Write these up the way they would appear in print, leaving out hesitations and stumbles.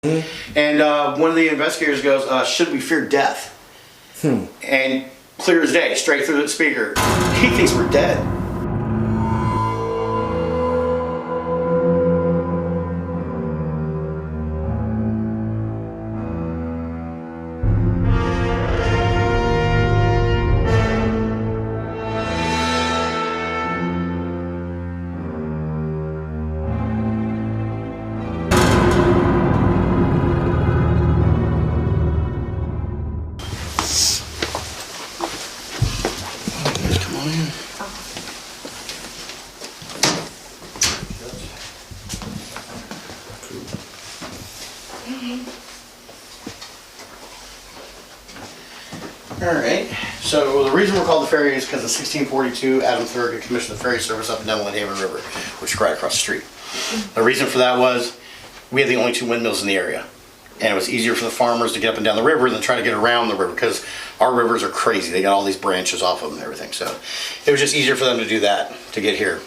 And one of the investigators goes, should we fear death? And clear as day, straight through the speaker, he thinks we're dead. Alright, so the reason we're called the ferry is because in 1642, Adam Thurgood commissioned the ferry service up and down the Lynnhaven River, which is right across the street. The reason for that was we had the only 2 windmills in the area, and it was easier for the farmers to get up and down the river than try to get around the river, because our rivers are crazy. They got all these branches off of them and everything, so it was just easier for them to do that, to get here.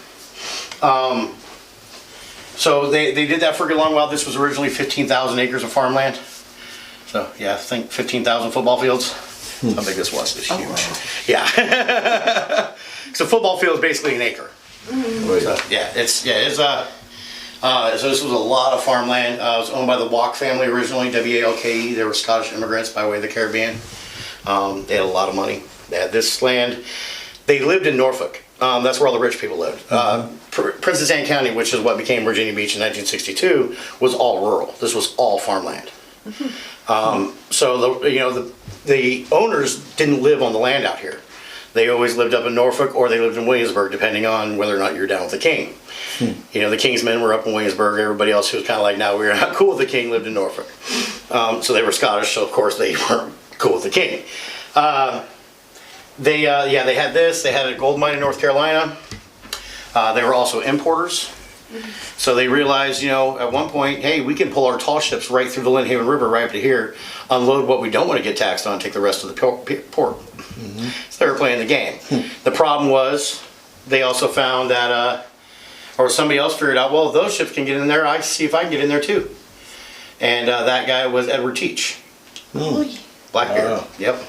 So they did that for a long while. This was originally 15,000 acres of farmland. So yeah, I think 15,000 football fields. How big this was? It's huge. Wow. Yeah. So football field is basically an acre. So, yeah, so this was a lot of farmland. It was owned by the Walk family originally, W-A-L-K-E. They were Scottish immigrants by way of the Caribbean. They had a lot of money. They had this land. They lived in Norfolk. That's where all the rich people lived. Princess Anne County, which is what became Virginia Beach in 1962, was all rural. This was all farmland. So the owners didn't live on the land out here. They always lived up in Norfolk, or they lived in Williamsburg, depending on whether or not you're down with the king. The king's men were up in Williamsburg. Everybody else who was kind of like, no, we're not cool with the king, lived in Norfolk. So they were Scottish, so of course they weren't cool with the king. They had this. They had a gold mine in North Carolina. They were also importers. So they realized, at one point, hey, we can pull our tall ships right through the Lynnhaven River right up to here, unload what we don't want to get taxed on, take the rest of the port. So they were playing the game. The problem was they also found that, or somebody else figured out, well, if those ships can get in there, I see if I can get in there too. And that guy was Edward Teach. Blackbeard. Yep.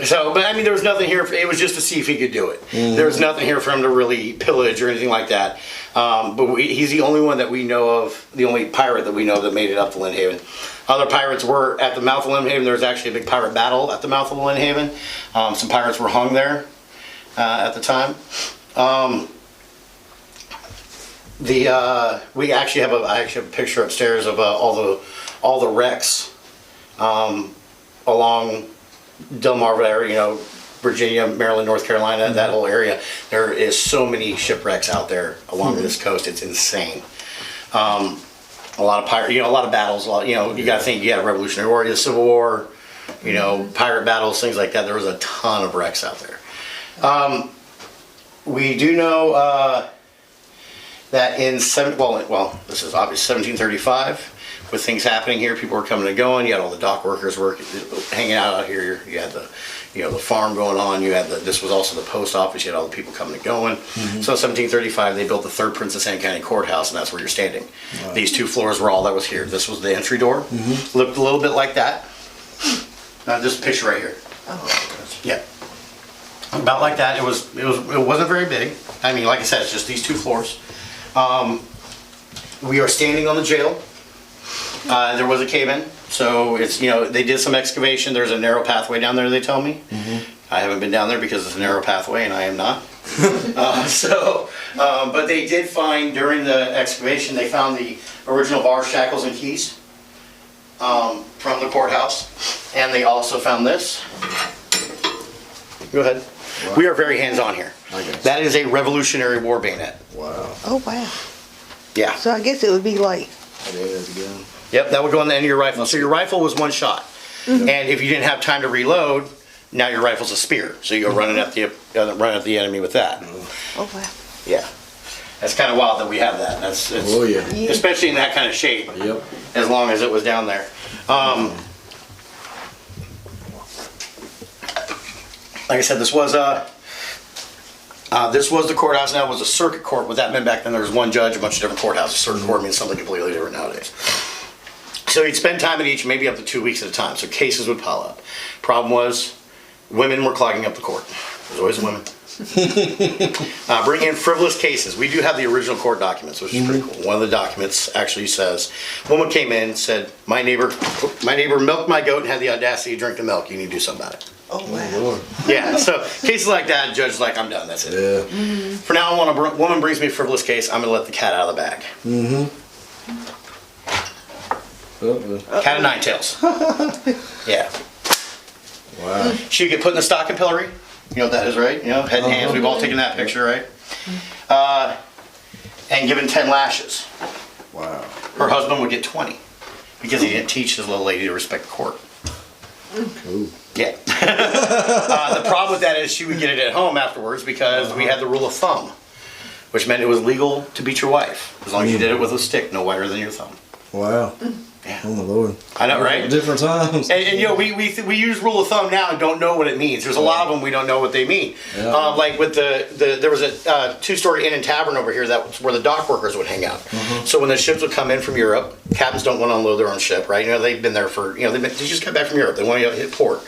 So, but I mean, there was nothing here. It was just to see if he could do it. There was nothing here for him to really pillage or anything like that. But he's the only one that we know of, the only pirate that we know that made it up to Lynnhaven. Other pirates were at the mouth of Lynnhaven. There was actually a big pirate battle at the mouth of Lynnhaven. Some pirates were hung there at the time. I actually have a picture upstairs of all the wrecks along Delmarva area, Virginia, Maryland, North Carolina, that whole area. There is so many shipwrecks out there along this coast. It's insane. A lot of pirate, a lot of battles. You got to think you had a Revolutionary War, the Civil War, pirate battles, things like that. There was a ton of wrecks out there. We do know that in this is obvious 1735. With things happening here, people were coming and going. You had all the dock workers hanging out here. You had the farm going on. You had this was also the post office. You had all the people coming and going. So in 1735, they built the 3rd Princess Anne County Courthouse, and that's where you're standing. Wow. These 2 floors were all that was here. This was the entry door. Looked a little bit like that. This picture right here. Yeah, about like that. It wasn't very big. I mean, like I said, it's just these 2 floors. We are standing on the jail. There was a cave-in, so it's they did some excavation. There's a narrow pathway down there, they tell me. I haven't been down there because it's a narrow pathway, and I am not. But they did find during the excavation, they found the original bars, shackles, and keys from the courthouse, and they also found this. Go ahead. Wow. We are very hands-on here. That is a Revolutionary War bayonet. Wow. Oh wow. Yeah. So I guess it would be like. Yep, that would go on the end of your rifle. So your rifle was 1 shot, and if you didn't have time to reload, now your rifle's a spear. So you go running at the enemy with that. Oh wow. Yeah, that's kind of wild that we have that. Especially in that kind of shape. Yep. As long as it was down there. Like I said, this was the courthouse. Now it was a circuit court. What that meant back then, there was one judge, a bunch of different courthouses. Circuit court means something completely different nowadays. So he'd spend time at each, maybe up to 2 weeks at a time. So cases would pile up. Problem was, women were clogging up the court. There's always women. Bring in frivolous cases. We do have the original court documents, which is pretty cool. One of the documents actually says, woman came in, said, my neighbor milked my goat and had the audacity to drink the milk. You need to do something about it. Oh, wow. Yeah, so cases like that, the judge's like, I'm done, that's it. Yeah. For now, when a woman brings me a frivolous case, I'm going to let the cat out of the bag. Cat of nine tails. Yeah. Wow. She'd get put in the stocking pillory. You know what that is, right? You know, head and hands. We've all taken that picture, right? And given 10 lashes. Wow. Her husband would get 20 because he didn't teach his little lady to respect the court. Cool. Yeah. The problem with that is she would get it at home afterwards because we had the rule of thumb, which meant it was legal to beat your wife as long as you did it with a stick no wider than your thumb. Wow. Yeah. Oh my Lord. I know, right? Different times. And you know, we use rule of thumb now and don't know what it means. There's a lot of them we don't know what they mean. Yeah. Like with there was a two-story inn and tavern over here that was where the dock workers would hang out. So when the ships would come in from Europe, captains don't want to unload their own ship, right? You know, they've been there for, you know, they just got back from Europe. They want to hit port.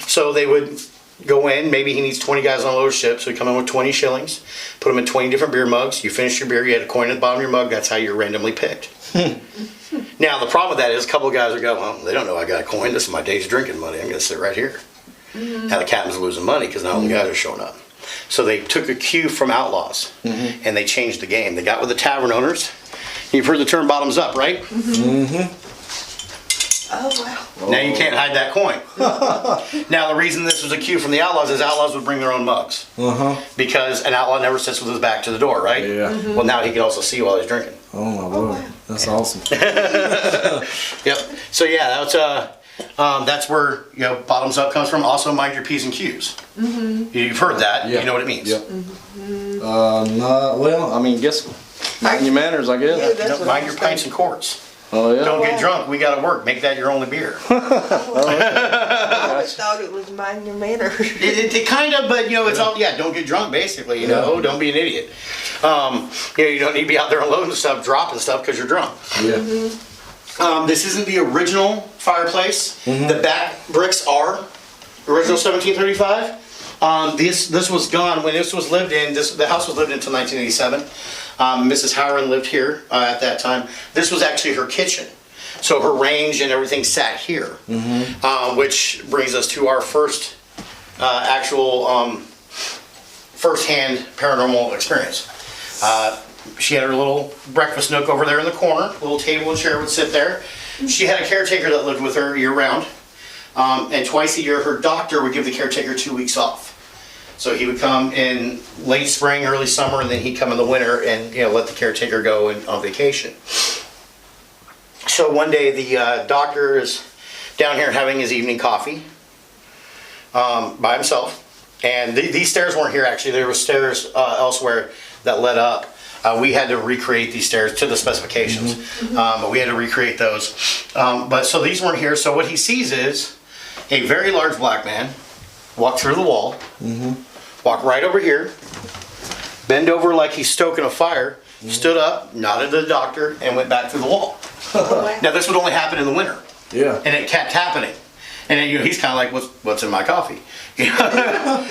So they would go in, maybe he needs 20 guys on a load of ship, so he'd come in with 20 shillings, put them in 20 different beer mugs. You finish your beer, you had a coin at the bottom of your mug, that's how you're randomly picked. Now, the problem with that is a couple of guys would go, well, they don't know I got a coin. This is my day's drinking money. I'm going to sit right here. Now, the captain's losing money because now all the guys are showing up. So they took a cue from outlaws, and they changed the game. They got with the tavern owners. You've heard the term bottoms up, right? Oh, wow. Now you can't hide that coin. Now, the reason this was a cue from the outlaws is outlaws would bring their own mugs. Because an outlaw never sits with his back to the door, right? Yeah. Well, now he can also see while he's drinking. Oh my Lord. wow. That's awesome. Yep. So yeah, that's where, you know, bottoms up comes from. Also, mind your P's and Q's. You've heard that. Yeah. You know what it means. Yep. No, well, I mean, guess mind your manners, I guess. Yeah, that's what Mind I your was pints and quarts. Oh yeah. Don't get drunk. We got to work. Make that your only beer. I always thought it was mind your manners. It kind of, but you know, it's all, yeah, don't get drunk basically, you know, don't be an idiot. You know, you don't need to be out there unloading stuff, dropping stuff because you're drunk. Yeah. This isn't the original fireplace. The back bricks are original 1735. This was gone when this was lived in. The house was lived in until 1987. Mrs. Howard lived here at that time. This was actually her kitchen. So her range and everything sat here, which brings us to our first actual first-hand paranormal experience. She had her little breakfast nook over there in the corner. Little table and chair would sit there. She had a caretaker that lived with her year-round. And twice a year, her doctor would give the caretaker 2 weeks off. So he would come in late spring, early summer, and then he'd come in the winter and, you know, let the caretaker go on vacation. So one day the doctor is down here having his evening coffee by himself. And these stairs weren't here actually. There were stairs elsewhere that led up. We had to recreate these stairs to the specifications, but we had to recreate those. But so these weren't here. So what he sees is a very large black man walk through the wall, walk right over here, bend over like he's stoking a fire, stood up, nodded to the doctor, and went back through the wall. Now this would only happen in the winter. Yeah. And it kept happening. And then, you know, he's kind of like, what's in my coffee? You know?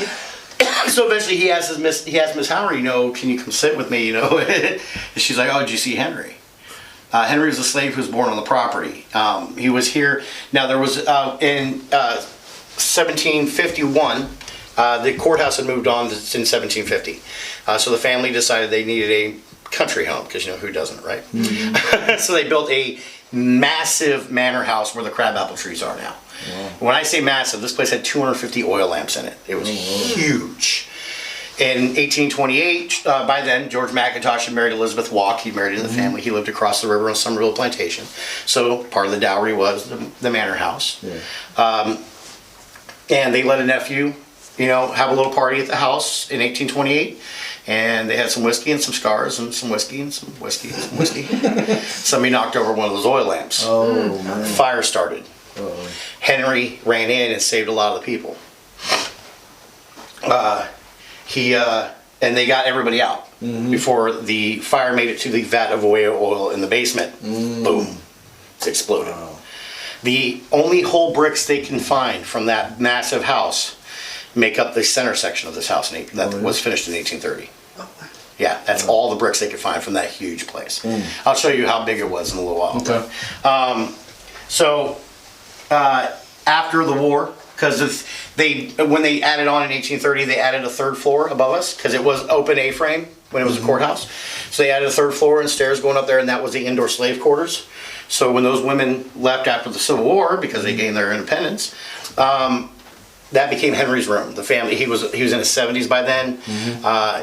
So eventually he asked Miss Howard, you know, can you come sit with me, you know? And she's like, oh, did you see Henry? Henry was a slave who was born on the property. He was here. Now there was, in 1751, the courthouse had moved on in 1750. So the family decided they needed a country home, because, you know, who doesn't, right? So they built a massive manor house where the crabapple trees are now. Wow. When I say massive, this place had 250 oil lamps in it. It was huge. In 1828, by then, George McIntosh had married Elizabeth Walk. He married into the family. He lived across the river on Summerville Plantation. So part of the dowry was the manor house. Yeah. And they let a nephew, you know, have a little party at the house in 1828. And they had some whiskey and some cigars and some whiskey and some whiskey and some whiskey. Somebody knocked over one of those oil lamps. Oh, man. Fire started. Uh-oh. Henry ran in and saved a lot of the people. And they got everybody out before the fire made it to the vat of oil in the basement. Boom. It exploded. Wow. The only whole bricks they can find from that massive house make up the center section of this house that was finished in 1830. Oh, wow. Yeah, that's all the bricks they could find from that huge place. I'll show you how big it was in a little while. Okay. So after the war, because when they added on in 1830, they added a third floor above us because it was open A-frame when it was a courthouse. So they added a third floor and stairs going up there, and that was the indoor slave quarters. So when those women left after the Civil War because they gained their independence, that became Henry's room. The family, he was in his 70s by then.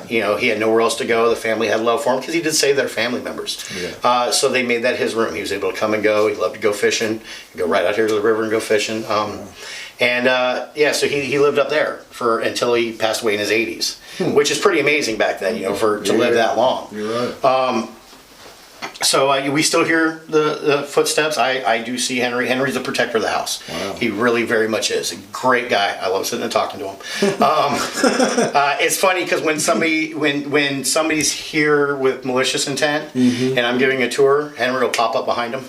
You know, he had nowhere else to go. The family had love for him because he did save their family members. Yeah. So they made that his room. He was able to come and go. He loved to go fishing. He'd go right out here to the river and go fishing. Yeah, so he lived up there until he passed away in his 80s, which is pretty amazing back then, you know, to live that long. You're right. So we still hear the footsteps. I do see Henry. Henry's the protector of the house. Wow. He really very much is. A great guy. I love sitting and talking to him. It's funny because when somebody's here with malicious intent and I'm giving a tour, Henry will pop up behind him.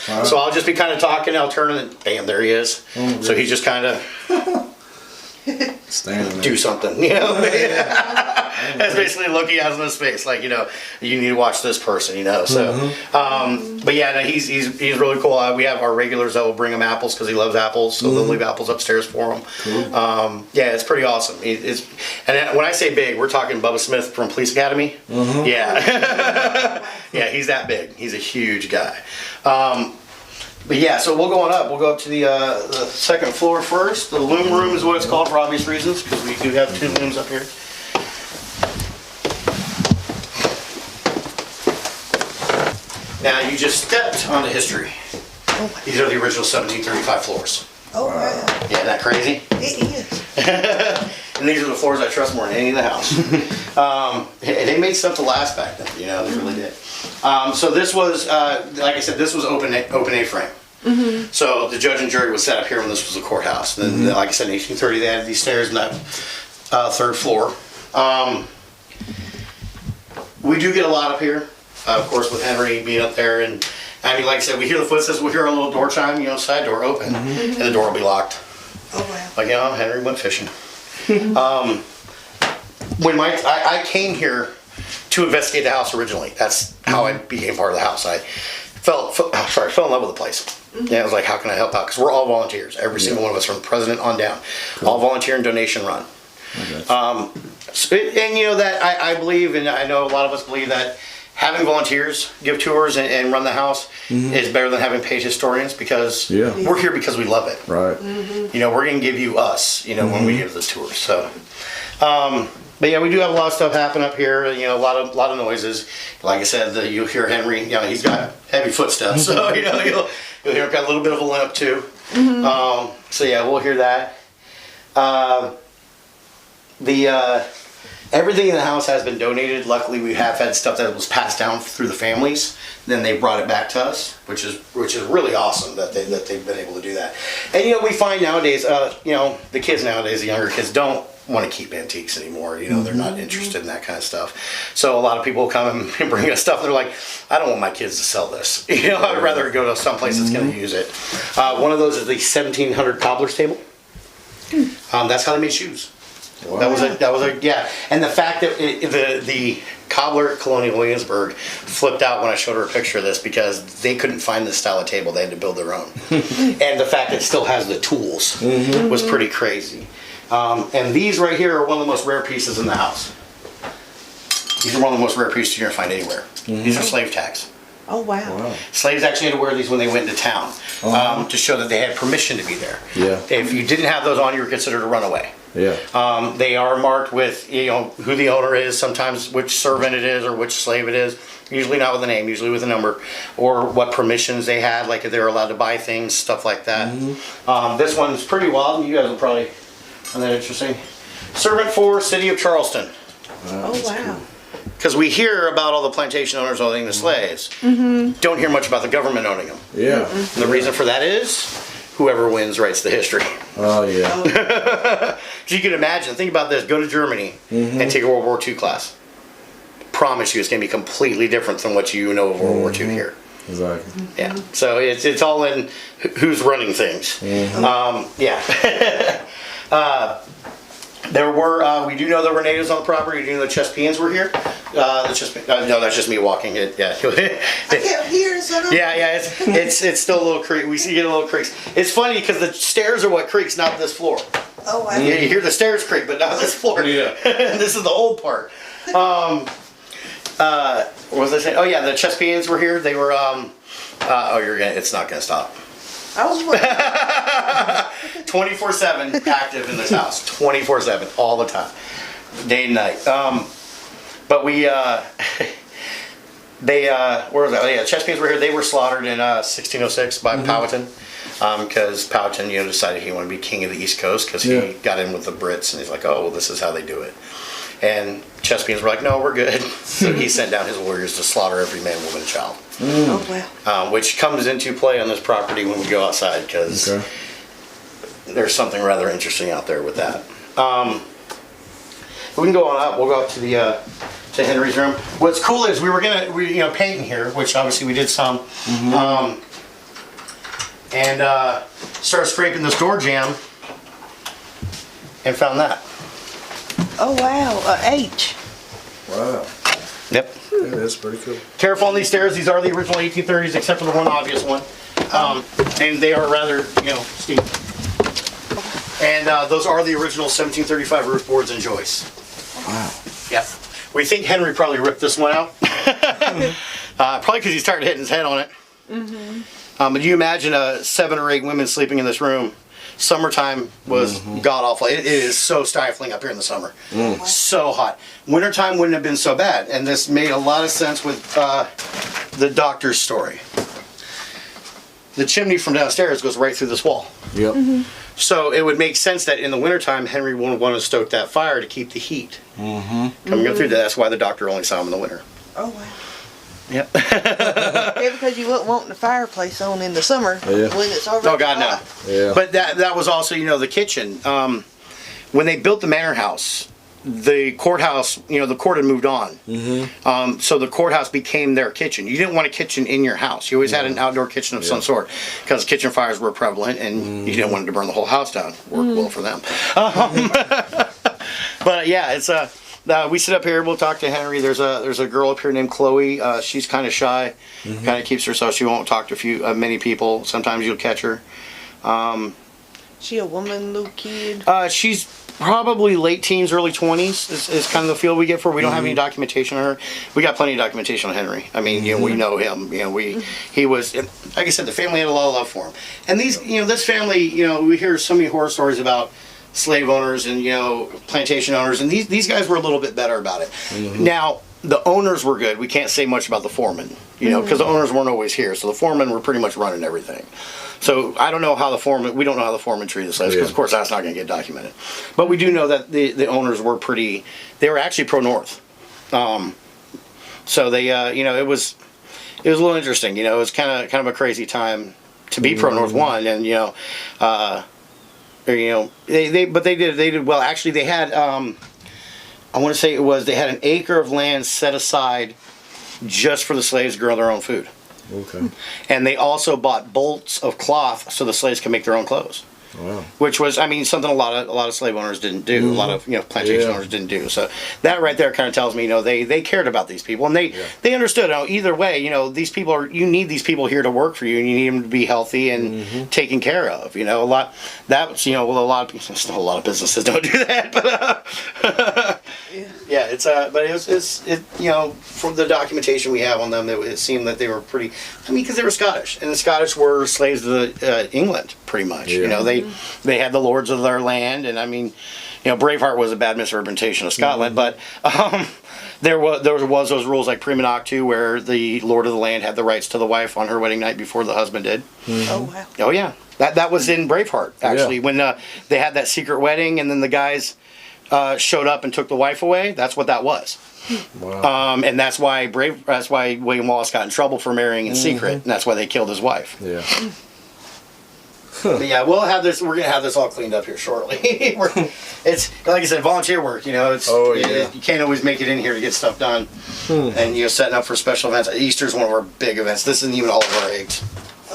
Wow. So I'll just be kind of talking, I'll turn and bam, there he is. So he just kind of Standing there. do something, you know? That's basically the look he has on his face, like, you know, you need to watch this person, you know. So, but yeah, no, he's really cool. We have our regulars that will bring him apples because he loves apples, so they'll leave apples upstairs for him. Cool. Yeah, it's pretty awesome. And when I say big, we're talking Bubba Smith from Police Academy. Yeah, yeah, he's that big. He's a huge guy. But yeah, so we'll go on up. We'll go up to the second floor first. The loom room is what it's called for obvious reasons, because we do have 2 looms up here. Now you just stepped onto history. These are the original 1735 floors. Oh, wow. Yeah, isn't that crazy? It is. And these are the floors I trust more than any in the house. They made stuff to last back then, you know, they really did. So this was, like I said, this was open A-frame. So the judge and jury was set up here when this was a courthouse. And then, like I said, in 1830, they added these stairs in that 3rd floor. We do get a lot up here, of course, with Henry being up there. And I mean, like I said, we hear the footsteps, we'll hear a little door chime, you know, side door open, and the door will be locked. Oh, wow. Like, you know, Henry went fishing. When I came here to investigate the house originally. That's how I became part of the house. I fell in love with the place. Yeah, I was like, how can I help out? Because we're all volunteers. Every single one of us, from the president on down, all volunteer and donation run. And you know that I believe, and I know a lot of us believe that having volunteers give tours and run the house is better than having paid historians, because we're here because we love it. Right. You know, we're going to give you us, you know, when we give the tour. So, but yeah, we do have a lot of stuff happen up here. You know, a lot of noises. Like I said, you'll hear Henry. You know, he's got heavy footsteps, so you know you'll hear him got a little bit of a limp too. So yeah, we'll hear that. Everything in the house has been donated. Luckily, we have had stuff that was passed down through the families. Then they brought it back to us, which is really awesome that they've been able to do that. And you know, we find nowadays, you know, the kids nowadays, the younger kids, don't want to keep antiques anymore. You know, they're not interested in that kind of stuff. So a lot of people come and bring us stuff. They're like, I don't want my kids to sell this. You know, I'd rather go to someplace that's going to use it. One of those is the 1700 cobbler's table. That's how they made shoes. Wow. That was a yeah. And the fact that the cobbler at Colonial Williamsburg flipped out when I showed her a picture of this, because they couldn't find this style of table. They had to build their own. And the fact that it still has the tools was pretty crazy. And these right here are one of the most rare pieces in the house. These are one of the most rare pieces you're going to find anywhere. These are slave tags. Oh, wow. Slaves actually had to wear these when they went into town to show that they had permission to be there. Yeah. If you didn't have those on, you were considered a runaway. Yeah. They are marked with, you know, who the owner is, sometimes which servant it is or which slave it is. Usually not with a name, usually with a number, or what permissions they had, like if they were allowed to buy things, stuff like that. This one's pretty wild. You guys will probably find that interesting. Servant for City of Charleston. Oh, wow. Because we hear about all the plantation owners owning the slaves. Don't hear much about the government owning them. Yeah. And the reason for that is whoever wins writes the history. Oh, yeah. So you can imagine, think about this, go to Germany and take a World War II class. Promise you it's going to be completely different than what you know of World War II here. Exactly. Yeah. So it's all in who's running things. Yeah. There were, we do know there were natives on the property. We do know the Chesapeakeans were here. No, that's just me walking it. Yeah. I kept hearing something. Yeah. It's still a little creak. We see get a little creaks. It's funny because the stairs are what creaks, not this floor. Oh, wow. Yeah, you hear the stairs creak, but not this floor. Yeah. This is the old part. What was I saying? Oh yeah, the Chesapeakeans were here. They were. It's not gonna stop. I was wondering. 24/7 active in this house. 24/7 all the time, day and night. But we they where was that? Oh, yeah, Chesapeakeans were here. They were slaughtered in 1606 by Powhatan. Because Powhatan, decided he wanted to be king of the East Coast because he got in with the Brits and he's like, oh, well, this is how they do it. And Chesapeakeans were like, no, we're good. So he sent down his warriors to slaughter every man, woman, and child. Oh, wow. Which comes into play on this property when we go outside because there's something rather interesting out there with that. We can go on up. We'll go up to the to Henry's room. What's cool is we paint in here, which obviously we did some. And started scraping this door jamb and found that. Oh, wow. H. Wow. Yep. Yeah, that's pretty cool. Careful on these stairs. These are the original 1830s, except for the one obvious one. And they are rather, steep. And those are the original 1735 roof boards and joists. Wow. Yep. We think Henry probably ripped this one out. Probably because he started hitting his head on it. But you imagine 7 or 8 women sleeping in this room. Summertime was god awful. It is so stifling up here in the summer. So hot. Wintertime wouldn't have been so bad. And this made a lot of sense with the doctor's story. The chimney from downstairs goes right through this wall. Yep. So it would make sense that in the wintertime, Henry would want to stoke that fire to keep the heat coming up through there. That's why the doctor only saw him in the winter. Oh, wow. Yep. Yeah, because you wouldn't want the fireplace on in the summer when it's already Oh God, no. hot. Yeah. But that was also, the kitchen. When they built the manor house, the courthouse, the court had moved on. So the courthouse became their kitchen. You didn't want a kitchen in your house. You always had an outdoor kitchen of some sort because kitchen fires were prevalent and you didn't want to burn the whole house down. Worked well for them. But yeah, it's we sit up here. We'll talk to Henry. There's a girl up here named Chloe. She's kind of shy. Kind of keeps herself. She won't talk to many people. Sometimes you'll catch her. She a woman, little kid? She's probably late teens, early 20s is kind of the feel we get for her. We don't have any documentation on her. We got plenty of documentation on Henry. I mean, we know him. He was, like I said, the family had a lot of love for him. And these, this family, we hear so many horror stories about slave owners and, plantation owners. And these guys were a little bit better about it. Now, the owners were good. We can't say much about the foreman, because the owners weren't always here. So the foremen were pretty much running everything. So I don't know how we don't know how the foreman treated the slaves, because of course that's not going to get documented. But we do know that the owners were they were actually pro-North. So they, it was a little interesting. It was kind of a crazy time to be pro-North one, and they did well. Actually, they had I want to say they had an acre of land set aside just for the slaves to grow their own food. Okay. And they also bought bolts of cloth so the slaves could make their own clothes. Wow. Which was, something a lot of slave owners didn't do. A lot of plantation owners didn't do. So that right there kind of tells me, they cared about these people, and they understood. Either way, these people you need these people here to work for you, and you need them to be healthy and taken care of. A lot a lot of businesses don't do that, but from the documentation we have on them, it seemed that they were pretty. Because they were Scottish, and the Scottish were slaves to England, pretty much. Yeah. They had the lords of their land, and Braveheart was a bad misrepresentation of Scotland, but there was those rules like Prima Noctu, where the lord of the land had the rights to the wife on her wedding night before the husband did. Oh, wow. Oh yeah, that was in Braveheart actually when they had that secret wedding, and then the guys showed up and took the wife away. That's what that was. Wow. And that's why William Wallace got in trouble for marrying in secret, and that's why they killed his wife. Yeah. But yeah, we'll have this. We're gonna have this all cleaned up here shortly. It's like I said, volunteer work. You know, you can't always make it in here to get stuff done. And setting up for special events. Easter's one of our big events. This isn't even all of our eggs.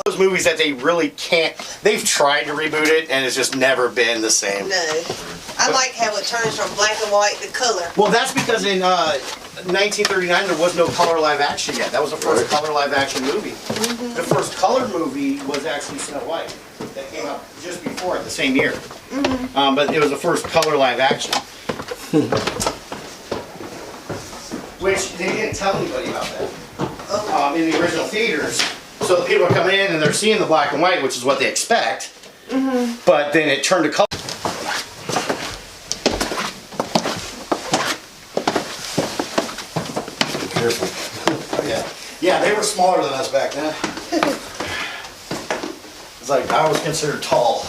Those movies that they really can't. They've tried to reboot it, and it's just never been the same. No, I like how it turns from black and white to color. Well, that's because in 1939 there was no color live action yet. That was the first color live action movie. The first color movie was actually Snow White. That came out just before it, the same year. But it was the first color live action. Which they didn't tell anybody about that in the original theaters. So the people are coming in and they're seeing the black and white, which is what they expect. But then it turned to color. Be careful. Yeah, they were smaller than us back then. It's like I was considered tall.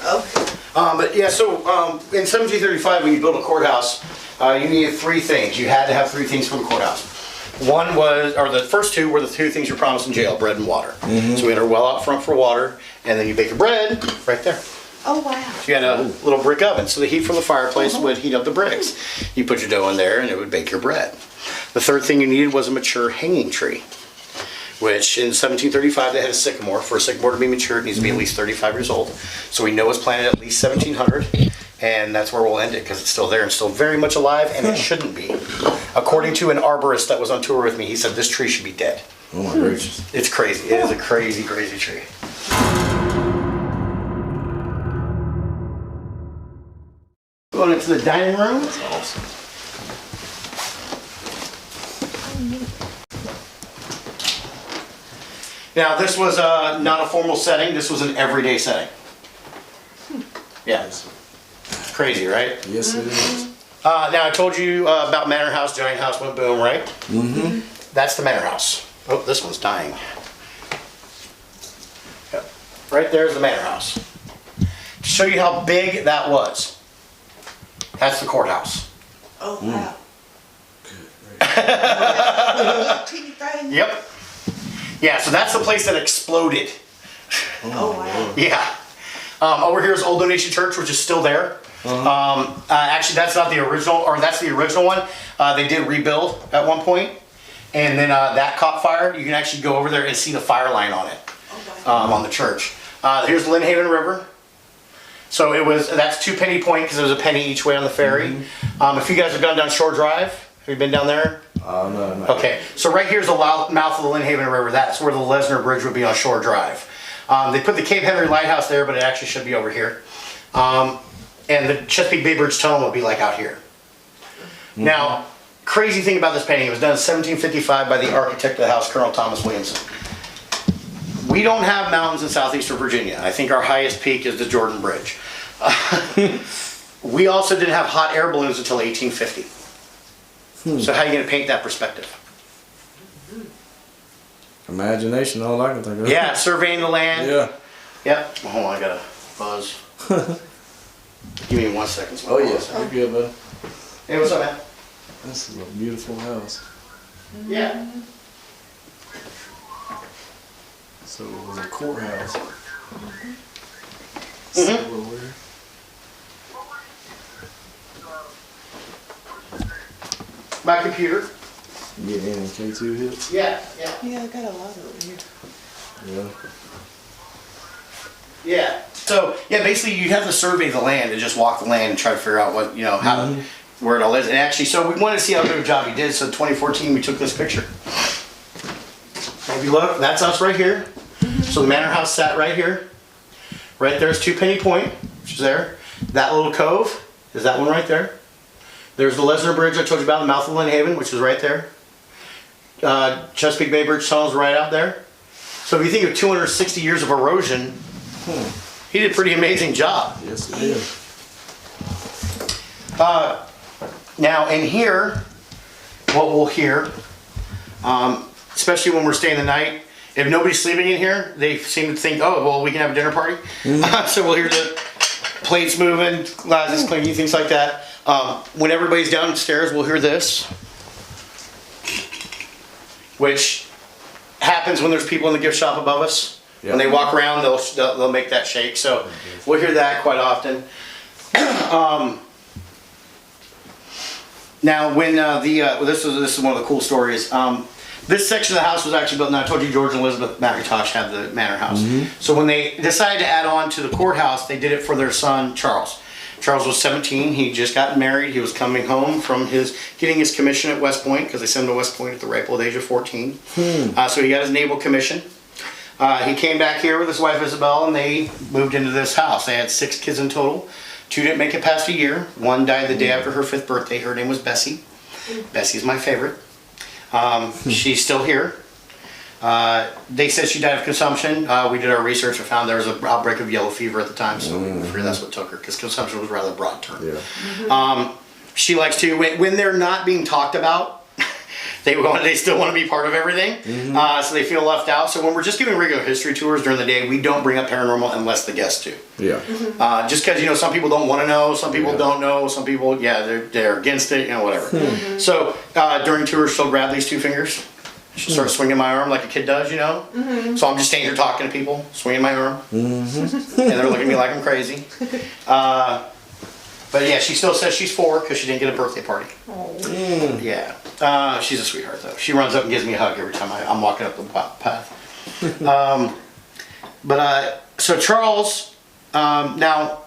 Okay. But yeah, so in 1735, when you built a courthouse, you needed three things. You had to have three things for the courthouse. One was, or the first two were the two things you're promised in jail: bread and water. So we had a well out front for water, and then you bake your bread right there. Oh wow. So you had a little brick oven, so the heat from the fireplace would heat up the bricks. You put your dough in there, and it would bake your bread. The third thing you needed was a mature hanging tree, which in 1735 they had a sycamore. For a sycamore to be mature, it needs to be at least 35 years old. So we know it's planted at least 1700, and that's where we'll end it because it's still there and still very much alive, and it shouldn't be. According to an arborist that was on tour with me, he said this tree should be dead. Oh my gracious. It's crazy. It is a crazy, crazy tree. Going into the dining room. That's awesome. Now, this was not a formal setting. This was an everyday setting. Yeah. It's crazy, right? Yes, it is. Now, I told you about Manor House. Giant house went boom, right? That's the Manor House. Oh, this one's dying. Yep. Right there's the Manor House. To show you how big that was. That's the courthouse. Oh wow. Teeny thing. Yep. Yeah, so that's the place that exploded. Oh wow. Yeah. Over here is Old Donation Church, which is still there. Actually, that's not the original, or that's the original one. They did rebuild at one point, and then that caught fire. You can actually go over there and see the fire line on it, on the church. Here's the Lynnhaven River. So that's 2 Penny Point because it was a penny each way on the ferry. If you guys have gone down Shore Drive, have you been down there? No. Okay, so right here's the mouth of the Lynnhaven River. That's where the Lesnar Bridge would be on Shore Drive. They put the Cape Henry Lighthouse there, but it actually should be over here. And the Chesapeake Bay Bridge Tunnel will be like out here. Now, crazy thing about this painting, it was done in 1755 by the architect of the house, Colonel Thomas Williamson. We don't have mountains in southeastern Virginia. I think our highest peak is the Jordan Bridge. We also didn't have hot air balloons until 1850. So how are you going to paint that perspective? Imagination, all I can think of. Yeah, surveying the land. Yeah. Yep. Hold on, I got a buzz. Give me 1 second. Oh yes, you're good, bud. Hey, what's up, man? This is a beautiful house. Yeah. So it was a courthouse. Mm-hmm. My computer. Get in K2 hits. Yeah. Yeah, I got a lot over here. Yeah. Yeah. So yeah, basically you have to survey the land and just walk the land and try to figure out what how where it all is. And actually, so we wanted to see how good a job he did. So 2014, we took this picture. If you look, that's us right here. So the Manor House sat right here. Right there's 2 Penny Point, which is there. That little cove is that one right there. There's the Lesnar Bridge I told you about, the mouth of Lynnhaven, which is right there. Chesapeake Bay Bridge Tunnel is right out there. So if you think of 260 years of erosion, he did a pretty amazing job. Yes, it did. Now in here, what we'll hear, especially when we're staying the night, if nobody's sleeping in here, they seem to think, oh, well, we can have a dinner party. So we'll hear the plates moving, glasses clinking, things like that. When everybody's downstairs, we'll hear this, which happens when there's people in the gift shop above us. Yeah. When they walk around, they'll make that shake. So we'll hear that quite often. Now, when this is one of the cool stories. This section of the house was actually built. Now I told you George and Elizabeth McIntosh had the manor house. So when they decided to add on to the courthouse, they did it for their son Charles. Charles was 17. He just got married. He was coming home from getting his commission at West Point, because they sent him to West Point at the ripe old age of 14. So he got his naval commission. He came back here with his wife Isabel, and they moved into this house. They had 6 kids in total. 2 didn't make it past a year. 1 died the day after her 5th birthday. Her name was Bessie. Bessie's my favorite. She's still here. They said she died of consumption. We did our research and found there was an outbreak of yellow fever at the time, so we figured that's what took her, because consumption was a rather broad term. Yeah. She likes to, when they're not being talked about, they still want to be part of everything, so they feel left out. So when we're just giving regular history tours during the day, we don't bring up paranormal unless the guests do. Yeah. Just because, some people don't want to know, some people don't know, some people, they're against it, whatever. So during tours, she'll grab these 2 fingers. She'll start swinging my arm like a kid does, So I'm just standing here talking to people, swinging my arm. And they're looking at me like I'm crazy. But yeah, she still says she's 4 because she didn't get a birthday party. Yeah. She's a sweetheart, though. She runs up and gives me a hug every time I'm walking up the path. So Charles, now,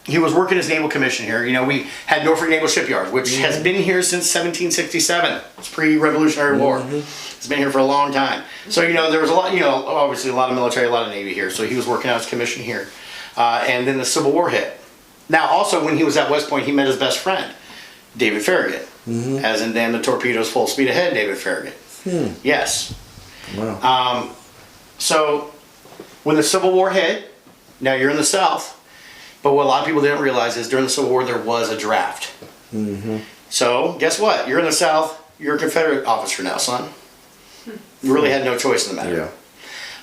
he was working his naval commission here. We had Norfolk Naval Shipyard, which has been here since 1767. It's pre-Revolutionary War. It's been here for a long time. So, there was a lot, obviously a lot of military, a lot of Navy here. So he was working out his commission here. And then the Civil War hit. Now, also, when he was at West Point, he met his best friend, David Farragut. As in Damn the Torpedoes, Full Speed Ahead, David Farragut. Yes. Wow. So, when the Civil War hit, now you're in the South, but what a lot of people didn't realize is during the Civil War there was a draft. So, guess what? You're in the South, you're a Confederate officer now, son. You really had no choice in the matter.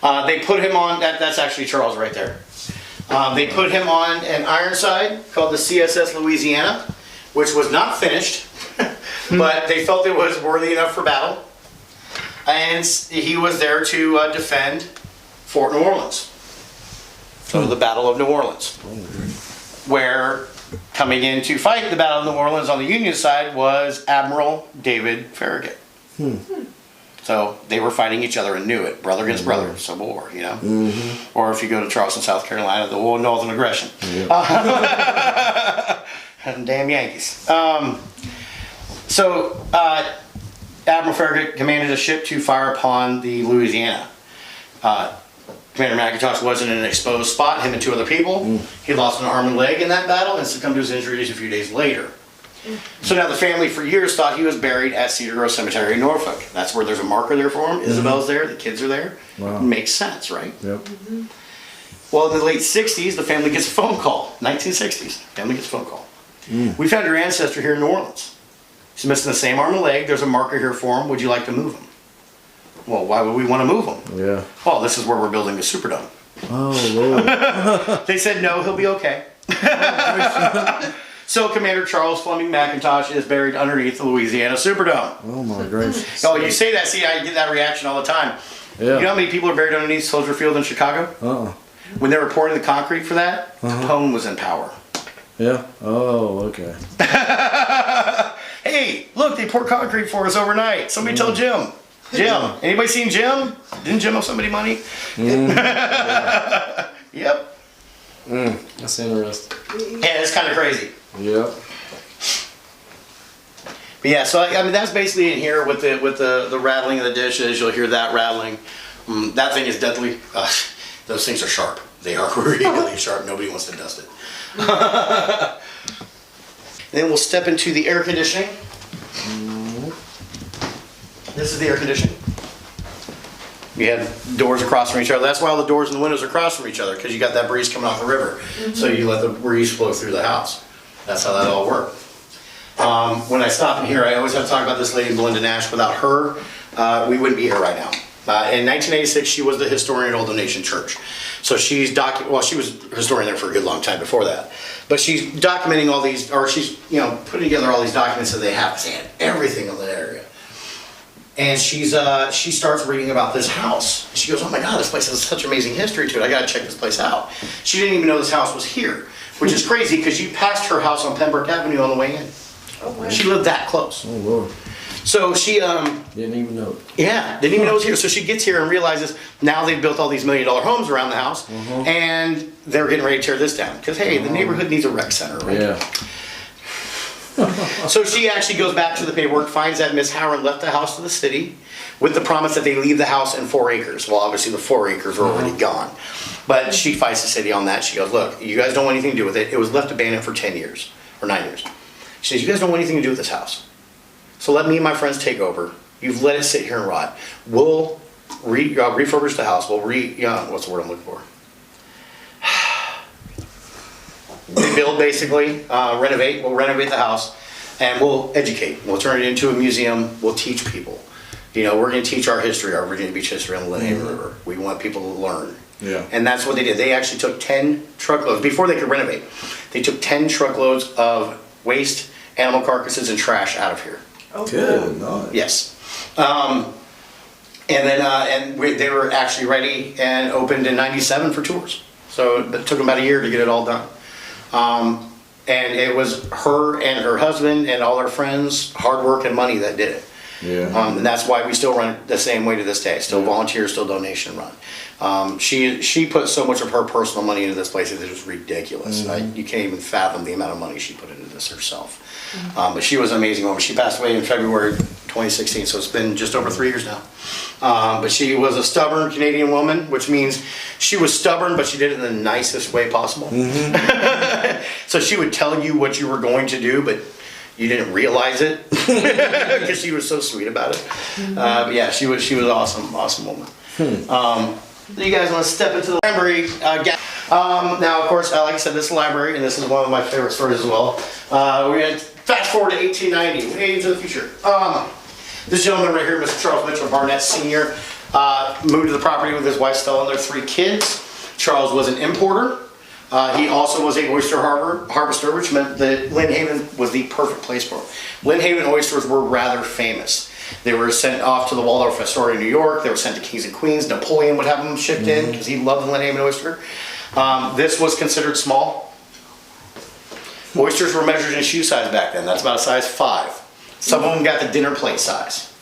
Yeah. They put him on, that's actually Charles right there. They put him on an Ironside called the CSS Louisiana, which was not finished, but they felt it was worthy enough for battle. And he was there to defend Fort New Orleans. So the Battle of New Orleans. Where coming in to fight the Battle of New Orleans on the Union side was Admiral David Farragut. So they were fighting each other and knew it. Brother against brother, Civil War, Or if you go to Charleston, South Carolina, the War of Northern Aggression. Damn Yankees. Admiral Farragut commanded a ship to fire upon the Louisiana. Commander McIntosh wasn't in an exposed spot, him and 2 other people. He lost an arm and leg in that battle and succumbed to his injuries a few days later. So now the family for years thought he was buried at Cedar Grove Cemetery in Norfolk. That's where there's a marker there for him. Isabel's there, the kids are there. Wow. Makes sense, right? Yep. Well, in the late 60s, the family gets a phone call. 1960s, family gets a phone call. We found your ancestor here in New Orleans. He's missing the same arm and leg. There's a marker here for him. Would you like to move him? Well, why would we want to move him? Yeah. Oh, this is where we're building the Superdome. Oh, Lord. They said, no, he'll be okay. So Commander Charles Fleming McIntosh is buried underneath the Louisiana Superdome. Oh, my gracious. Oh, you say that. See, I get that reaction all the time. Yeah. You know how many people are buried underneath Soldier Field in Chicago? When they were pouring the concrete for that, Capone was in power. Yeah. Oh, okay. Hey, look, they poured concrete for us overnight. Somebody tell Jim. Jim. Anybody seen Jim? Didn't Jim owe somebody money? Yep. That's interesting. Yeah, it's kind of crazy. Yep. But yeah, so I mean that's basically in here with the rattling of the dishes. You'll hear that rattling. That thing is deadly. Those things are sharp. They are really sharp. Nobody wants to dust it. Then we'll step into the air conditioning. This is the air conditioning. We have doors across from each other. That's why all the doors and the windows are across from each other, because you got that breeze coming off the river. So you let the breeze flow through the house. That's how that all worked. When I stop in here, I always have to talk about this lady, Belinda Nash. Without her, we wouldn't be here right now. In 1986, she was the historian at Old Nation Church. So she's she was a historian there for a good long time before that. But she's documenting all these, or she's putting together all these documents that they have. They had everything in that area. And she starts reading about this house. She goes, oh my God, this place has such amazing history to it. I gotta check this place out. She didn't even know this house was here, which is crazy because you passed her house on Pembroke Avenue on the way in. Oh, wow. She lived that close. Oh Lord. So she, Didn't even know. yeah, didn't even know it was here. So she gets here and realizes now they've built all these $1 million homes around the house, and they're getting ready to tear this down. Because hey, the neighborhood needs a rec center, right? Yeah. So she actually goes back to the paperwork, finds that Miss Howard left the house to the city with the promise that they leave the house in 4 acres. Well, obviously the 4 acres are already gone. But she fights the city on that. She goes, look, you guys don't want anything to do with it. It was left abandoned for 10 years, or 9 years. She says, you guys don't want anything to do with this house. So let me and my friends take over. You've let it sit here and rot. We'll refurbish the house. We'll what's the word I'm looking for? Rebuild, basically, renovate. We'll renovate the house, and we'll educate. We'll turn it into a museum. We'll teach people. You know, we're going to teach our history, our Virginia Beach history on the Lynnhaven River. We want people to learn. Yeah. And that's what they did. They actually took 10 truckloads, before they could renovate, they took 10 truckloads of waste, animal carcasses, and trash out of here. Oh, Good. wow. Nice. Yes. And then they were actually ready and opened in '97 for tours. So it took them about a year to get it all done. And it was her and her husband and all her friends, hard work and money that did it. Yeah. And that's why we still run it the same way to this day. Still volunteer, still donation run. She put so much of her personal money into this place that it was ridiculous. You can't even fathom the amount of money she put into this herself. But she was an amazing woman. She passed away in February 2016, so it's been just over 3 years now. But she was a stubborn Canadian woman, which means she was stubborn, but she did it in the nicest way possible. So she would tell you what you were going to do, but you didn't realize it because she was so sweet about it. But yeah, she was awesome woman. You guys want to step into the library? Now, of course, like I said, this is a library, and this is one of my favorite stories as well. We're going to fast forward to 1890, way into the future. This gentleman right here, Mr. Charles Mitchell Barnett Sr., moved to the property with his wife Stella and their 3 kids. Charles was an importer. He also was a oyster harvester, which meant that Lynnhaven was the perfect place for him. Lynnhaven oysters were rather famous. They were sent off to the Waldorf Astoria, New York. They were sent to Kings and Queens. Napoleon would have them shipped in because he loved the Lynnhaven oyster. This was considered small. Oysters were measured in shoe size back then. That's about a size 5. Some of them got the dinner plate size.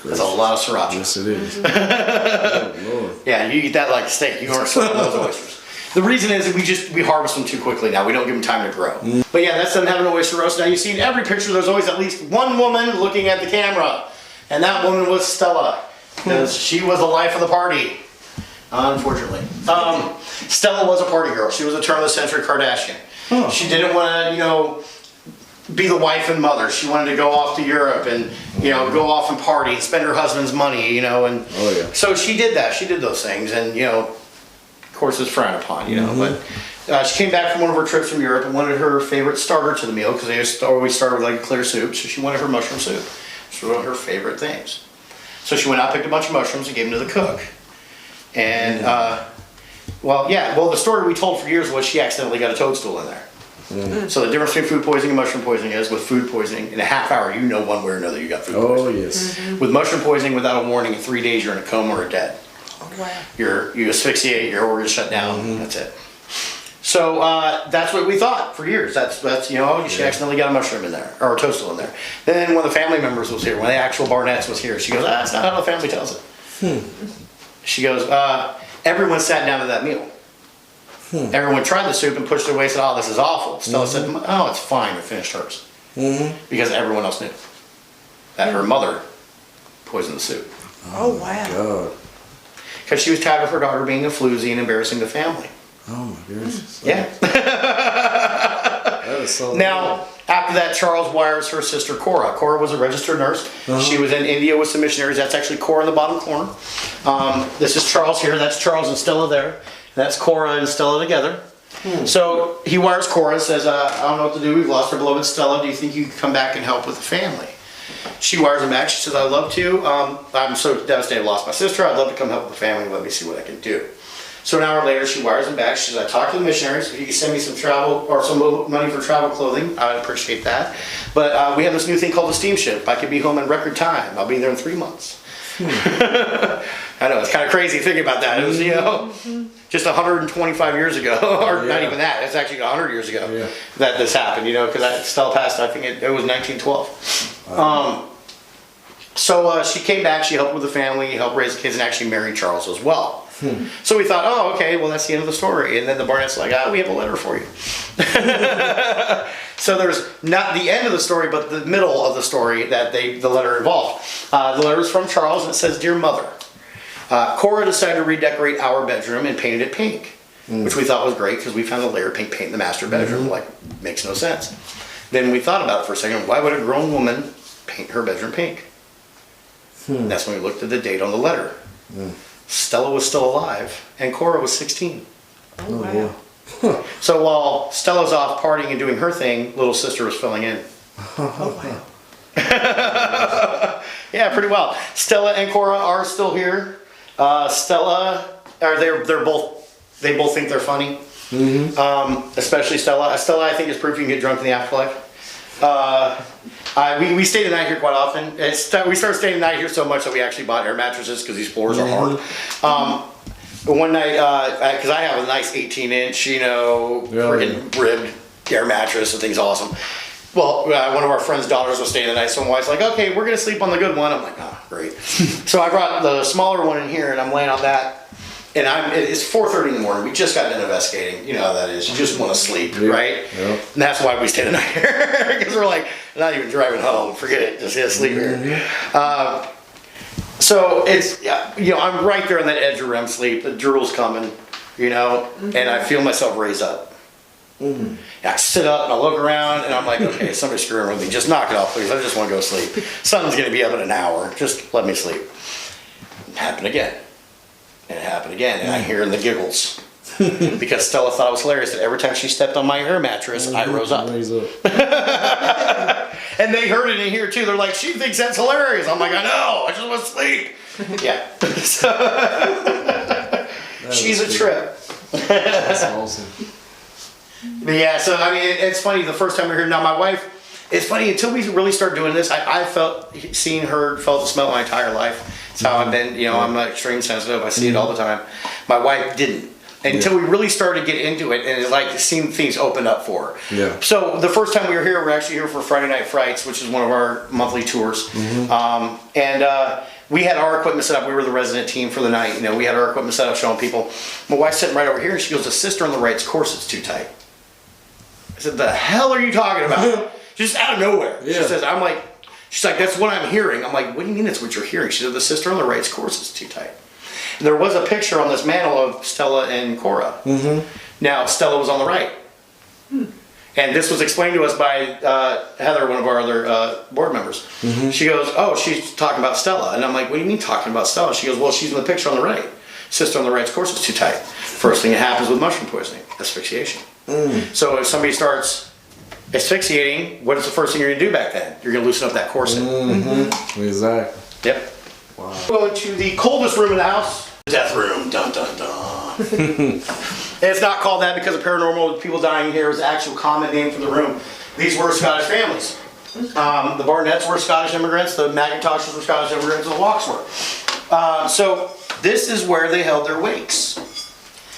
That's a lot of sriracha. Yes, it is. Oh, Lord. Yeah, you eat that like a steak. You aren't selling those oysters. The reason is that we harvest them too quickly now. We don't give them time to grow. But yeah, that's them having an oyster roast. Now you see in every picture there's always at least one woman looking at the camera. And that woman was Stella. Because she was the life of the party. Unfortunately. Stella was a party girl. She was a turn of the century Kardashian. Huh. She didn't want to, be the wife and mother. She wanted to go off to Europe and, go off and party and spend her husband's money, and oh, yeah. So she did that. She did those things, and, of course it's frowned upon, but she came back from one of her trips from Europe and wanted her favorite starter to the meal because they always started with like a clear soup, so she wanted her mushroom soup. It's one of her favorite things. So she went out, picked a bunch of mushrooms, and gave them to the cook. And, the story we told for years was she accidentally got a toadstool in there. So the difference between food poisoning and mushroom poisoning is with food poisoning, in a half hour, one way or another you got food poisoning. Oh, yes. With mushroom poisoning, without a warning, in 3 days you're in a coma or dead. Wow. You asphyxiate, your organs shut down, that's it. So that's what we thought for years. That's she accidentally got a mushroom in there, or a toadstool in there. Then one of the family members was here, one of the actual Barnetts was here. She goes, that's not how the family tells it. She goes, everyone sat down to that meal. Everyone tried the soup and pushed it away and said, oh, this is awful. Stella said, oh, it's fine, and finished hers. Because everyone else knew that her mother poisoned the soup. Oh, wow. God. Because she was tired of her daughter being a floozy and embarrassing the family. Oh my goodness. Yeah. That is so Now, after that, Charles wires her sister Cora. Cora was a registered nurse. She was in India with some missionaries. That's actually Cora in the bottom corner. This is Charles here. That's Charles and Stella there. That's Cora and Stella together. So he wires Cora, says, I don't know what to do. We've lost our beloved Stella. Do you think you could come back and help with the family? She wires him back. She says, I'd love to. I'm so devastated I lost my sister. I'd love to come help with the family. Let me see what I can do. So an hour later, she wires him back. She says, I talked to the missionaries. If you could send me some travel or some money for travel clothing, I'd appreciate that. But we have this new thing called a steamship. I could be home in record time. I'll be there in 3 months. I know, it's kind of crazy thinking about that. It was, you know, just 125 years ago, or not even that, it's actually 100 years ago that this happened, you know, because Stella passed, I think it was 1912. So she came back, she helped with the family, helped raise the kids, and actually married Charles as well. So we thought, oh, okay, well, that's the end of the story. And then the Barnett's like, we have a letter for you. So there's not the end of the story, but the middle of the story that the letter involved. The letter is from Charles, and it says, Dear Mother, Cora decided to redecorate our bedroom and painted it pink, which we thought was great because we found the layer of pink paint in the master bedroom. Like, makes no sense. Then we thought about it for a second. Why would a grown woman paint her bedroom pink? That's when we looked at the date on the letter. Stella was still alive, and Cora was 16. Oh, wow. So while Stella's off partying and doing her thing, little sister was filling in. Oh, wow. Yeah, pretty well. Stella and Cora are still here. Stella, they both think they're funny. Especially Stella. Stella, I think, is proof you can get drunk in the afterlife. We stay the night here quite often. We started staying the night here so much that we actually bought air mattresses because these floors are hard. But one night, because I have a nice 18-inch, you know, friggin' ribbed air mattress, the thing's awesome. Well, one of our friend's daughters was staying the night, so my wife's like, okay, we're going to sleep on the good one. I'm like, oh, great. So I brought the smaller one in here, and I'm laying on that. And it's 4:30 in the morning. We just got done investigating. You know how that is. You just want to sleep, right? Yep. And that's why we stay the night here. Because we're like, not even driving home. Forget it. Just sleep here. So it's, you know, I'm right there on that edge of REM sleep. The drool's coming, you know, and I feel myself raise up. I sit up and I look around and I'm like, okay, somebody's screwing with me. Just knock it off, please. I just want to go sleep. Sun's going to be up in an hour. Just let me sleep. It happened again. And it happened again. And I hear the giggles. Because Stella thought it was hilarious that every time she stepped on my air mattress, I rose up. And they heard it in here too. They're like, she thinks that's hilarious. I'm like, I know. I just want to sleep. Yeah. She's a trip. That's awesome. But yeah, so I mean, it's funny. The first time we were here, now my wife, it's funny, until we really started doing this, I felt the smell my entire life. It's how I've been, you know, I'm extreme sensitive. I see it all the time. My wife didn't. Until we really started to get into it, and it like seemed things open up for her. Yeah. So the first time we were here, we were actually here for Friday Night Frights, which is one of our monthly tours. We had our equipment set up. We were the resident team for the night. You know, we had our equipment set up, showing people. My wife's sitting right over here, and she goes, "The sister on the right's corset's too tight." I said, "The hell are you talking about?" Just out of nowhere. Yeah. She says, she's like, "That's what I'm hearing." I'm like, "What do you mean that's what you're hearing?" She said, "The sister on the right's corset's too tight." And there was a picture on this mantle of Stella and Cora. Now, Stella was on the right. And this was explained to us by Heather, one of our other board members. She goes, "Oh, she's talking about Stella." And I'm like, "What do you mean talking about Stella?" She goes, "Well, she's in the picture on the right. Sister on the right's corset's too tight." First thing that happens with mushroom poisoning, asphyxiation. So if somebody starts asphyxiating, what is the first thing you're going to do back then? You're going to loosen up that corset. Exactly. Yep. Wow. Going to the coldest room in the house. Death room. Dun dun dun. And it's not called that because of paranormal people dying here. It was the actual common name for the room. These were Scottish families. The Barnetts were Scottish immigrants. The McIntoshes were Scottish immigrants. And the Walks were. So this is where they held their wakes.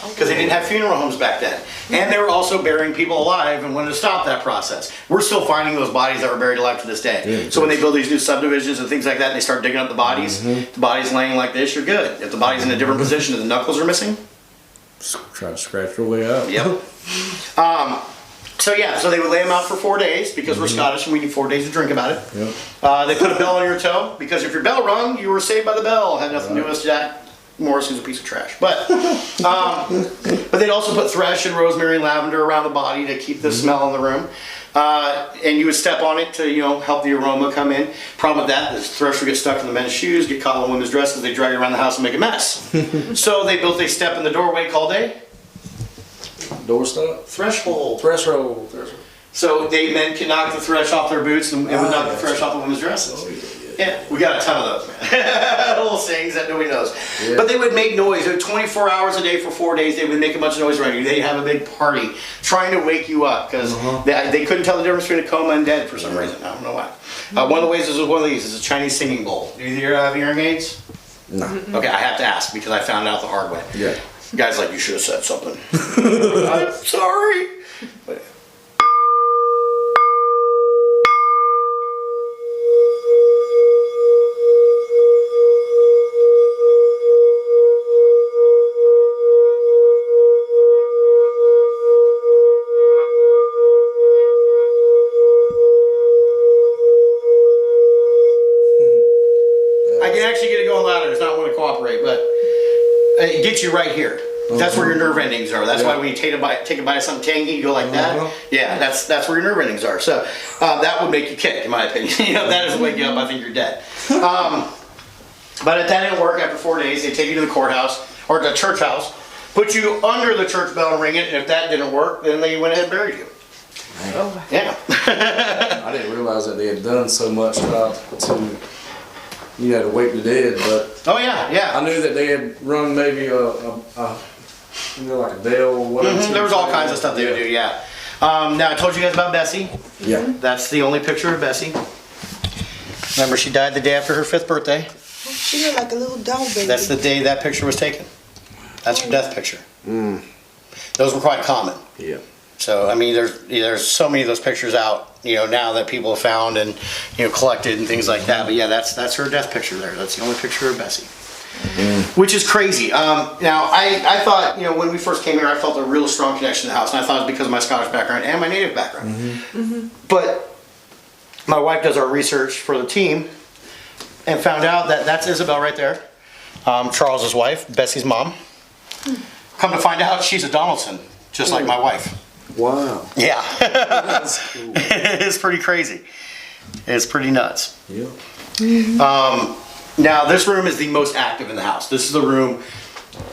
Because they didn't have funeral homes back then. And they were also burying people alive and wanted to stop that process. We're still finding those bodies that were buried alive to this day. Yeah, so when they build these new subdivisions and things like that, and they start digging up the bodies, the body's laying like this, you're good. If the body's in a different position and the knuckles are missing, try to scratch your way out. Yep. So yeah, so they would lay them out for 4 days because we're Scottish and we need 4 days to drink about it. Yep. They put a bell on your toe because if your bell rung, you were saved by the bell. It had nothing to do with Jack Morris, who's a piece of trash. But they'd also put thresh and rosemary and lavender around the body to keep the smell in the room. And you would step on it to, you know, help the aroma come in. Problem with that is thresh would get stuck in the men's shoes, get caught in women's dresses, they drag it around the house and make a mess. So they built a step in the doorway called a doorstep? Threshold. Threshold. So men could knock the thresh off their boots and it would knock the thresh off the women's dresses. Yeah, we got a ton of those, man. Little sayings that nobody knows. Yeah. But they would make noise. 24 hours a day for 4 days, they would make a bunch of noise around you. They'd have a big party trying to wake you up because they couldn't tell the difference between a coma and dead for some reason. I don't know why. One of the ways is one of these is a Chinese singing bowl. Do you have hearing aids? No. Okay, I have to ask because I found out the hard way. Yeah. The guy's like, you should have said something. I'm sorry. But, I can actually get it going louder. It's not want to cooperate, but it gets you right here. That's where your nerve endings are. That's why when you take a bite of something tangy, you go like that. Yeah, that's where your nerve endings are. So that would make you kick, in my opinion. You know, that doesn't wake you up, I think you're dead. But if that didn't work after 4 days, they take you to the courthouse or the church house, put you under the church bell and ring it. And if that didn't work, then they went ahead and buried you. Oh. Yeah. I didn't realize that they had done so much to, you know, to wake the dead, but Oh yeah, yeah. I knew that they had run maybe a you know, like a bell or whatever. There was all kinds of stuff they would do, yeah. Now I told you guys about Bessie. Yeah. That's the only picture of Bessie. Remember, she died the day after her 5th birthday. She looked like a little dog baby. That's the day that picture was taken. That's her death picture. Those were quite common. Yeah. So I mean, there's so many of those pictures out, you know, now that people have found and, you know, collected and things like that. But yeah, that's her death picture there. That's the only picture of Bessie. Which is crazy. Now, I thought, you know, when we first came here, I felt a real strong connection to the house, and I thought it was because of my Scottish background and my native background. But my wife does our research for the team and found out that that's Isabel right there, Charles's wife, Bessie's mom. Come to find out, she's a Donaldson, just like my wife. Wow. Yeah. That's cool. It's pretty crazy. It's pretty nuts. Yeah. Now, this room is the most active in the house. This is the room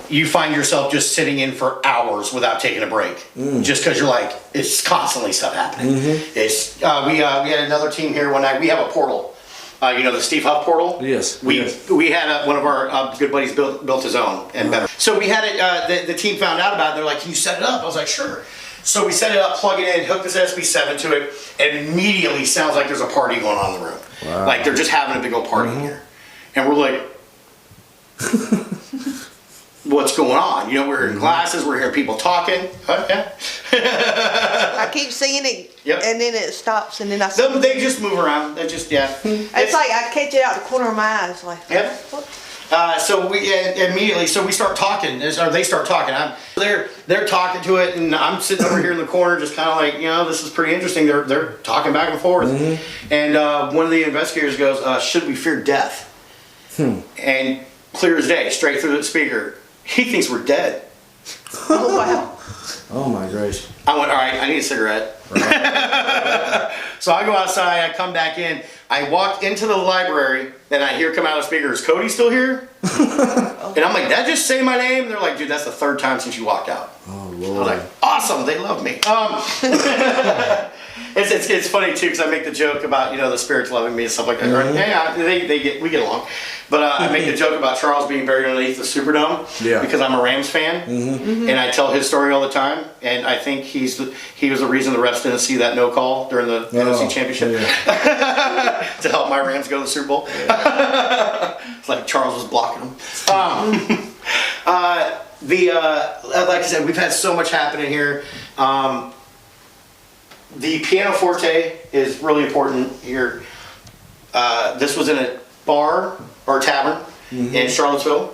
you find yourself just sitting in for hours without taking a break. Just because you're like, it's constantly stuff happening. It's we had another team here one night. We have a portal. You know, the Steve Huff portal? Yes. We had one of our good buddies built his own and better. So we had it, the team found out about it. They're like, can you set it up? I was like, sure. So we set it up, plug it in, hook this SB7 to it, and immediately sounds like there's a party going on in the room. Wow. Like they're just having a big old party here. And we're like, what's going on? You know, we're in classes, we're hearing people talking. Yeah. I keep seeing it, Yep. and then it stops, and then I see They just move around. They just, yeah. it's like I catch it out the corner of my eyes, like. Yep. What? So we immediately, so we start talking, or they start talking. They're talking to it, and I'm sitting over here in the corner, just kind of like, you know, this is pretty interesting. They're talking back and forth, and one of the investigators goes, "Should we fear death?" And clear as day, straight through the speaker, he thinks we're dead. Oh wow. Oh my gracious. I went, all right, I need a cigarette. So I go outside, I come back in, I walk into the library, and I hear come out of the speaker, is Cody still here? And I'm like, did I just say my name? And they're like, dude, that's the 3rd time since you walked out. Oh I was Lord. like, awesome, they love me. It's funny too, because I make the joke about, you know, the spirits loving me and stuff like that. Yeah, we get along. But I make the joke about Charles being buried underneath the Superdome because I'm a Rams fan, and I tell his story all the time. And I think he was the reason the refs didn't see that no call during the NFC Championship to help my Rams go to the Super Bowl. It's like Charles was blocking them. Like I said, we've had so much happening here. The pianoforte is really important here. This was in a bar or tavern in Charlottesville,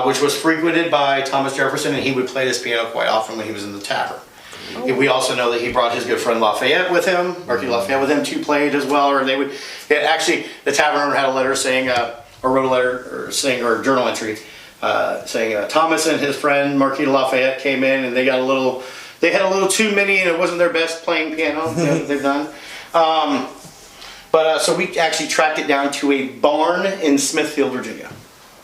which was frequented by Thomas Jefferson, and he would play this piano quite often when he was in the tavern. We also know that he brought his good friend Lafayette with him, Marquis Lafayette with him, to play it as well. Or they would actually, the tavern owner had a letter saying, or wrote a letter or saying, or a journal entry saying Thomas and his friend Marquis Lafayette came in and they had a little too many, and it wasn't their best playing piano they've done. So we actually tracked it down to a barn in Smithfield, Virginia.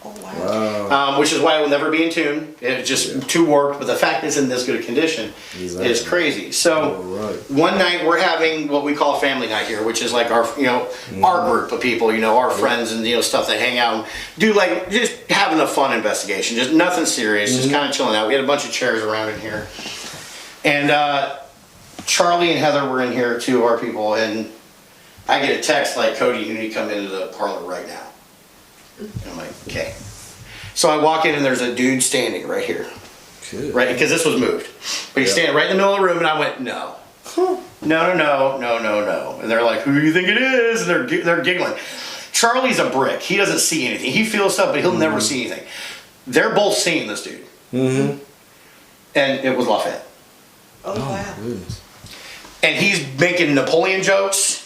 Oh wow. Wow. Which is why it will never be in tune. It's just too warped, but the fact that it's in this good a condition is crazy. So one night we're having what we call a family night here, which is like our, you know, our group of people, you know, our friends and, you know, stuff that hang out and do like just having a fun investigation, just nothing serious, just kind of chilling out. We had a bunch of chairs around in here. And Charlie and Heather were in here, 2 of our people, and I get a text like, Cody, you need to come into the parlor right now. And I'm like, okay. So I walk in and there's a dude standing right here. Good. Right, because this was moved. But he's standing right in the middle of the room, and I went, no. No. And they're like, who do you think it is? And they're giggling. Charlie's a brick. He doesn't see anything. He feels stuff, but he'll never see anything. They're both seeing this dude. Mm-hmm. And it was Lafayette. Oh, wow. Goodness. And he's making Napoleon jokes.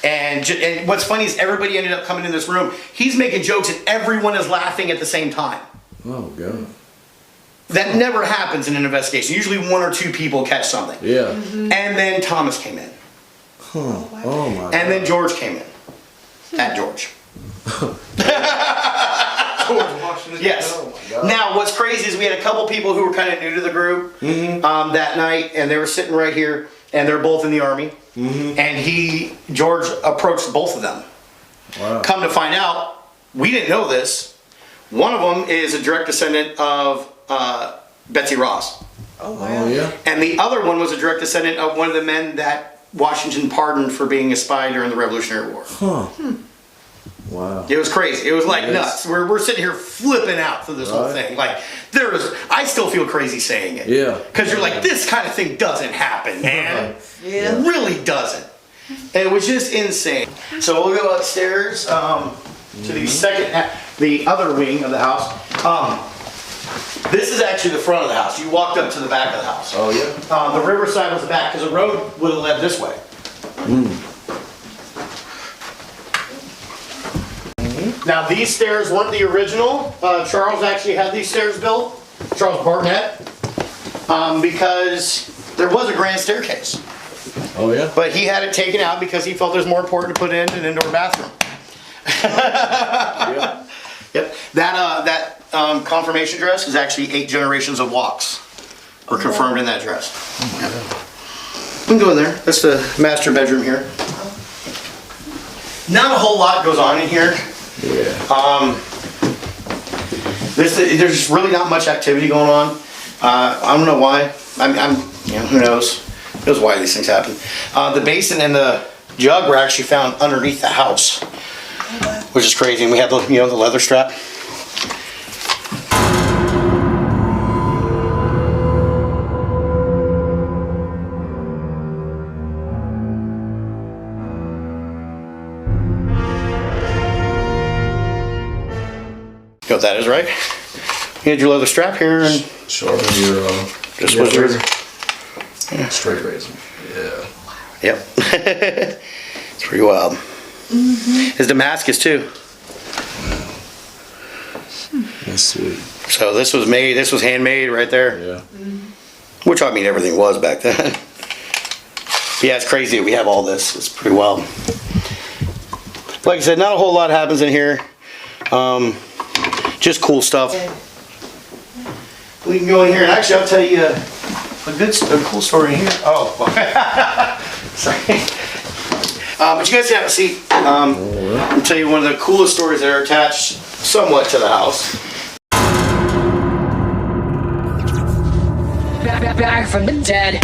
And what's funny is everybody ended up coming in this room. He's making jokes, and everyone is laughing at the same time. Oh, God. That never happens in an investigation. Usually 1 or 2 people catch something. Yeah. And then Thomas came in. Huh. Oh, my God. And then George came in. At George. George Washington. Yes. Oh, my God. Now, what's crazy is we had a couple people who were kind of new to the group that night, and they were sitting right here, and they're both in the Army. And George approached both of them. Wow. Come to find out, we didn't know this. One of them is a direct descendant of Betsy Ross. Oh, wow. Oh, yeah. And the other one was a direct descendant of one of the men that Washington pardoned for being a spy during the Revolutionary War. Huh. Wow. It was crazy. It was like Yes. nuts. We're sitting here flipping out through this whole Right. thing. Like, I still feel crazy saying it. Yeah. Because you're like, this kind of thing doesn't happen, man. Yeah. It really doesn't. And it was just insane. So we'll go upstairs to the other wing of the house. This is actually the front of the house. You walked up to the back of the house. Oh, yeah. The riverside was the back because the road would have led this way. Now these stairs weren't the original. Charles actually had these stairs built, Charles Barnett, because there was a grand staircase. Oh, yeah. But he had it taken out because he felt it was more important to put in an indoor bathroom. Yeah. Yep. That confirmation dress is actually 8 generations of walks were confirmed in that dress. Yep. We can go in there. That's the master bedroom here. Not a whole lot goes on in here. Yeah. There's really not much activity going on. I don't know why. Who knows? Who knows why these things happen? The basin and the jug were actually found underneath the house, which is crazy. And we have the leather strap. You know what that is, right? You had your leather strap here and Sharpen your, this was your straight razor. Yeah. Yep. It's pretty wild. His Damascus too. That's sweet. So this was handmade right there. Yeah. Which I mean everything was back then. But yeah, it's crazy that we have all this. It's pretty wild. Like I said, not a whole lot happens in here. Just cool stuff. We can go in here and actually I'll tell you a cool story in here. Oh, sorry. But you guys can have a seat. I'll tell you one of the coolest stories that are attached somewhat to the house. Back from the dead.